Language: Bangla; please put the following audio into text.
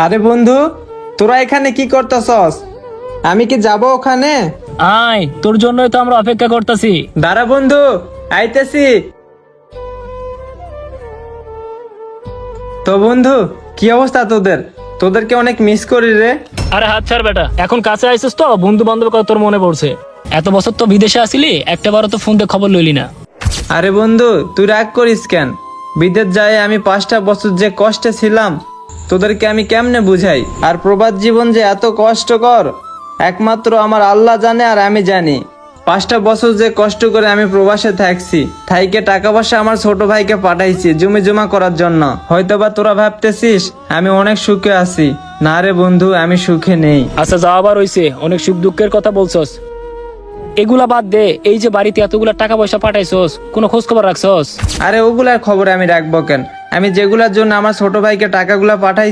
আরে বন্ধু, তোরা এখানে কি করতেছস? আমি কি যাব ওখানে? আয়, তোর জন্যই তো আমরা অপেক্ষা করতেছি। দাঁড়া বন্ধু, আইতেছি। তো বন্ধু, কি অবস্থা তোদের? তোদেরকে অনেক মিস করি রে। আরে হাত ছাড় বেটা, এখন কাছে আইসিস তো বন্ধু বান্ধব কথা তোর মনে পড়ছে। এত বছর তো বিদেশে আসিলি, একটাবারও তো ফোন দিয়ে খবর লইলি না। আরে বন্ধু, তুই রাগ করিস কেন? বিদেশ যায় আমি 5টা বছর যে কষ্টে ছিলাম, তোদেরকে আমি কেমনে বুঝাই? আর প্রবাস জীবন যে এত কষ্টকর, একমাত্র আমার আল্লাহ জানে আর আমি জানি। 5টা বছর যে কষ্ট করে আমি প্রবাসে থাকছি, থাইকে টাকা পয়সা আমার ছোট ভাইকে পাঠাইছি জমি জমা করার জন্য। হয়তোবা তোরা ভাবতেছিস আমি অনেক সুখে আছি। না রে বন্ধু, আমি সুখে নেই। আচ্ছা যা আবার হইছে, অনেক সুখ দুঃখের কথা বলছস, এগুলা বাদ দে। এই যে বাড়িতে এতগুলা টাকা পয়সা পাঠাইছস, কোনো খোঁজ খবর রাখছস? আরে ওগুলার খবর আমি রাখবো কেন? আমি যেগুলার জন্য আমার ছোট ভাইকে টাকাগুলা পাঠাই